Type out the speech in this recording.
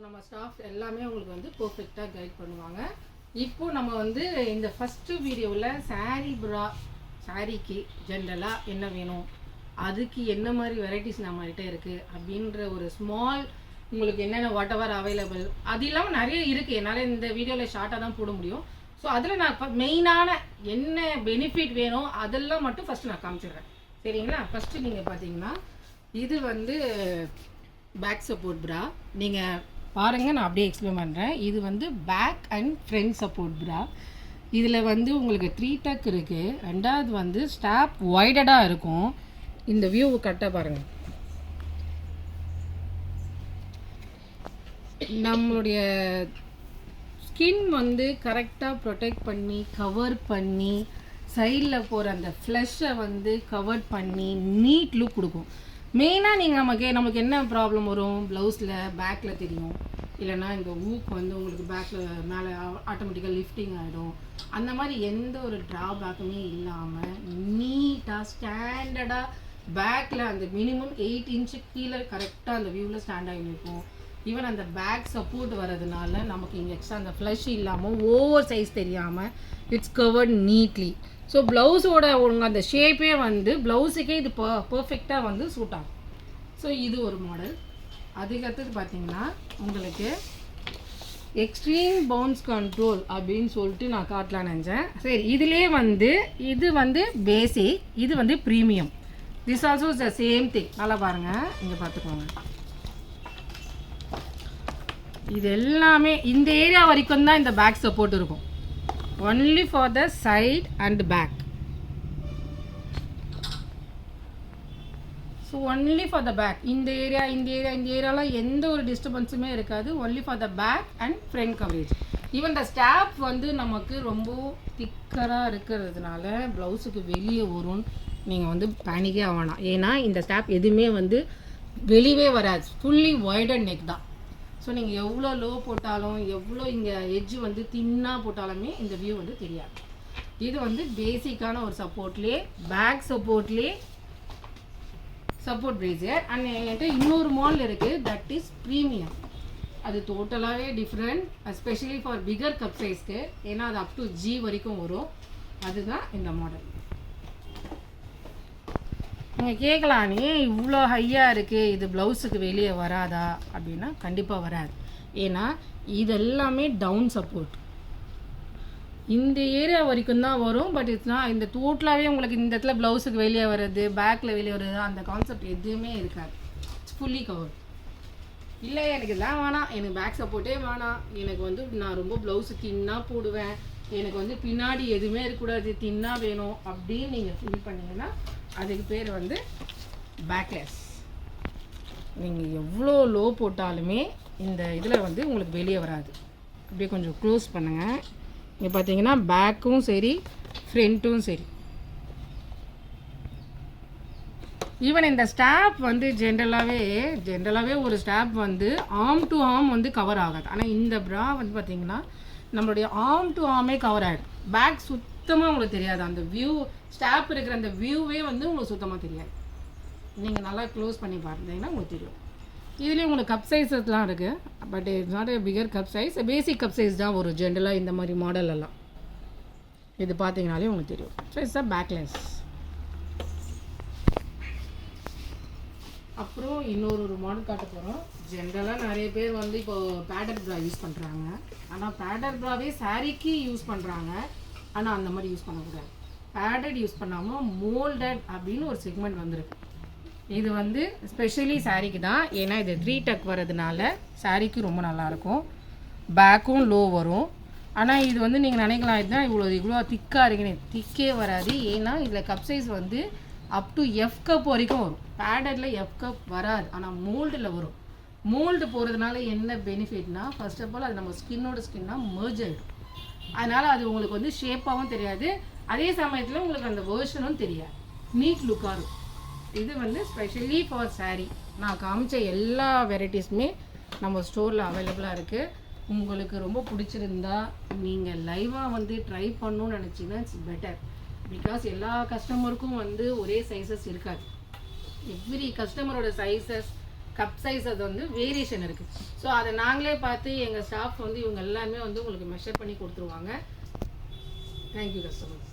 நம்ம ஸ்டாஃப் எல்லாமே உங்களுக்கு வந்து பெர்ஃபெக்ட்டா கைட் பண்ணுவாங்க. இப்போ நம்ம வந்து இந்த ஃபர்ஸ்ட் வீடியோல சாரீக்கு ஜெனரலா என்ன வேணும், அதுக்கு என்ன மாதிரி வெரைட்டிஸ் நம்மகிட்ட இருக்கு அப்படின்ற ஒரு ஸ்மால் உங்களுக்கு என்னென்ன வாட் எவர் அவைலபிள் அது இல்லாமல் நிறைய இருக்குது. என்னால் இந்த வீடியோவில் ஷார்ட்டாக தான் போட முடியும். ஸோ அதில் நான் மெயினான என்ன பெனிஃபிட் வேணும் அதெல்லாம் மட்டும் ஃபஸ்ட்டு நான் காமிச்சிடுறேன், சரிங்களா? ஃபஸ்ட்டு நீங்கள் பார்த்தீங்கன்னா இது வந்து பேக் சப்போர்ட் ப்ரா. நீங்கள் பாருங்கள், நான் அப்படியே எக்ஸ்பிளைன் பண்ணுறேன். இது வந்து பேக் அண்ட் ஃப்ரண்ட் சப்போர்ட் ப்ரா. இதில் வந்து உங்களுக்கு 3 டக் இருக்குது. ரெண்டாவது வந்து ஸ்டாப் வைடடாக இருக்கும். இந்த வியூ கரெக்டாக பாருங்கள். நம்மளுடைய ஸ்கின் வந்து கரெக்டாக ப்ரொடெக்ட் பண்ணி கவர் பண்ணி சைடில் போகிற அந்த ஃப்ளஷை வந்து கவர் பண்ணி நீட் லுக் கொடுக்கும். மெயினாக நீங்கள் நமக்கு என்ன ப்ராப்ளம் வரும், ப்ளவுஸில் பேக்கில் தெரியும், இல்லைனா இந்த ஊக்கு வந்து உங்களுக்கு பேக்கில் மேலே ஆட்டோமேட்டிக்காக லிஃப்டிங் ஆகிடும். அந்த மாதிரி எந்த ஒரு ட்ராபேக்குமே இல்லாமல் நீட்டாக ஸ்டாண்டர்டாக பேக்கில் அந்த மினிமம் 8 இன்ச்சு கீழே கரெக்டாக அந்த வியூவில் ஸ்டாண்ட் ஆகி இருக்கும். ஈவன் அந்த பேக் சப்போர்ட் வரதுனால நமக்கு இங்கே எக்ஸ்ட்ரா அந்த ஃப்ளஷ் இல்லாமல் ஓவர் சைஸ் தெரியாமல் இட்ஸ் கவர்ட் நீட்லி. ஸோ ப்ளவுஸோட ஒழுங்கு அந்த ஷேப்பே வந்து ப்ளவுஸுக்கே இது பர்ஃபெக்டாக வந்து சூட் ஆகும். ஸோ இது ஒரு மாடல். அதுக்கடுத்தது பார்த்தீங்கன்னா உங்களுக்கு எக்ஸ்ட்ரீம் பவுன்ஸ் கண்ட்ரோல் அப்படின்னு சொல்லிட்டு நான் காட்டலான்னு நினச்சேன். சரி, இதுலேயே வந்து இது வந்து பேசிக், இது வந்து premium. This also is the same thing. நல்லா பாருங்கள், இங்கே பார்த்துக்கோங்க. இது எல்லாமே இந்த ஏரியா வரைக்கும் தான் இந்த பேக் சப்போர்ட் இருக்கும். Only for the side and back. So only for the back. இந்த ஏரியாலாம் எந்த ஒரு டிஸ்டர்பன்ஸுமே இருக்காது. Only for the back and front coverage. Even the strap வந்து நமக்கு ரொம்ப திக்கராக இருக்கிறதுனால ப்ளவுஸுக்கு வெளியே வரும்னு நீங்கள் வந்து பேனிக்கே ஆகணும். ஏன்னா இந்த ஸ்டாப் எதுவுமே வந்து வெளியே வராது. ஃபுல்லி வைடட் நெக் தான். ஸோ நீங்கள் எவ்வளோ லோ போட்டாலும் எவ்வளோ இங்கே எட்ஜு வந்து தின்னாக போட்டாலுமே இந்த வியூ வந்து தெரியாது. இது வந்து பேசிக்கான ஒரு சப்போர்ட்லேயே பேக் சப்போர்ட்லேயே சப்போர்ட் பிரேசியர். அண்ட் என்கிட்ட இன்னொரு மாடல் இருக்குது, தட் இஸ் ப்ரீமியம். அது டோட்டலாகவே different, especially for bigger cup சைஸ்க்கு. ஏன்னா அது அப் டு G வரைக்கும் வரும். அதுதான் இந்த மாடல். நீங்கள் கேட்கலாம், நீ இவ்வளோ ஹையாக இருக்குது, இது ப்ளவுஸுக்கு வெளியே வராதா அப்படின்னா கண்டிப்பாக வராது. ஏன்னா இது எல்லாமே டவுன் சப்போர்ட். இந்த ஏரியா வரைக்கும் தான் வரும். பட் இட்ஸ்னா இந்த டோட்டலாகவே உங்களுக்கு இந்த இடத்துல ப்ளவுஸுக்கு வெளியே வர்றது, பேக்கில் வெளியே வர்றது, அந்த கான்செப்ட் எதுவுமே இருக்காது. It's fully cover. இல்லை எனக்கு இதெல்லாம் வேணாம், எனக்கு பேக் சப்போர்ட்டே வேணாம், எனக்கு வந்து நான் ரொம்ப ப்ளவுஸு தின்னாக போடுவேன், எனக்கு வந்து பின்னாடி எதுவுமே இருக்கக்கூடாது, தின்னாக வேணும் அப்படின்னு நீங்கள் ஃபீல் பண்ணிங்கன்னா அதுக்கு பேர் வந்து பேக்லெஸ். நீங்கள் எவ்வளோ லோ போட்டாலுமே இந்த இதில் வந்து உங்களுக்கு வெளியே வராது. அப்படியே கொஞ்சம் க்ளோஸ் பண்ணுங்கள். இங்கே பார்த்தீங்கன்னா பேக்கும் சரி ஃப்ரண்ட்டும் சரி. ஈவன் இந்த ஸ்டாப் வந்து ஜென்ரலாகவே ஒரு ஸ்டாப் வந்து ஆர்ம் டு ஆர்ம் வந்து கவர் ஆகாது. ஆனால் இந்த ப்ரா வந்து பார்த்தீங்கன்னா நம்மளுடைய ஆர்ம் டு ஆர்மே கவர் ஆகிடும். பேக் சுத்தமாக உங்களுக்கு தெரியாது. அந்த வியூ ஸ்டாப் இருக்கிற அந்த வியூவே வந்து உங்களுக்கு சுத்தமாக தெரியாது. நீங்கள் நல்லா க்ளோஸ் பண்ணி பார்த்தீங்கன்னா உங்களுக்கு தெரியும். இதுலேயும் உங்களுக்கு கப் சைஸஸ்லாம் இருக்குது. But it's not a bigger cup size, basic cup size தான் ஒரு ஜென்ரலாக இந்த மாதிரி மாடல் எல்லாம். இது பார்த்தீங்கனாலே உங்களுக்கு தெரியும். So it's a backless. அப்புறம் இன்னொரு மாடல் காட்ட போகிறோம். ஜென்ரலாக நிறைய பேர் வந்து இப்போது பேடர் ப்ரா யூஸ் பண்ணுறாங்க. ஆனால் பேடர் ப்ராவே சாரீக்கு யூஸ் பண்ணுறாங்க. ஆனால் அந்த மாதிரி யூஸ் பண்ணக்கூடாது. பேடட் யூஸ் பண்ணாமல் மோல்டட் அப்படின்னு ஒரு செக்மெண்ட் வந்திருக்கு. இது வந்து ஸ்பெஷலி சாரீக்கு தான். ஏன்னா இது 3 டக் வர்றதுனால சாரீக்கு ரொம்ப நல்லாயிருக்கும். பேக்கும் லோ வரும். ஆனால் இது வந்து நீங்கள் நினைக்கலாம், இதுதான் இவ்வளோ திக்காக இருக்குன்னு. திக்கே வராது. ஏன்னா இதில் கப் சைஸ் வந்து அப் டு F கப் வரைக்கும் வரும். பேடடில் F கப் வராது, ஆனால் மோல்டில் வரும். மோல்டு போகிறதுனால என்ன பெனிஃபிட்னா, ஃபர்ஸ்ட் ஆஃப் ஆல் அது நம்ம ஸ்கின்னாக மெர்ஜ் ஆகிடும். அதனால் அது உங்களுக்கு வந்து ஷேப்பாகவும் தெரியாது, அதே சமயத்தில் உங்களுக்கு அந்த வேர்ஷனும் தெரியாது, நீட் லுக்காக இருக்கும். இது வந்து ஸ்பெஷலி ஃபார் சாரீ. நான் காமிச்ச எல்லா வெரைட்டிஸுமே நம்ம ஸ்டோரில் அவைலபிளாக இருக்குது. உங்களுக்கு ரொம்ப பிடிச்சிருந்தா நீங்கள் லைவாக வந்து ட்ரை பண்ணணும்னு நினச்சிங்கன்னா இட்ஸ் பெட்டர். பிகாஸ் எல்லா கஸ்டமருக்கும் வந்து ஒரே சைஸஸ் இருக்காது. எவ்ரி கஸ்டமரோட சைஸஸ் கப் சைஸ் அது வந்து வேரியேஷன் இருக்குது. ஸோ அதை நாங்களே பார்த்து எங்கள் ஸ்டாஃப் வந்து இவங்க எல்லாமே வந்து உங்களுக்கு மெஷர் பண்ணி கொடுத்துருவாங்க. Thank you customer.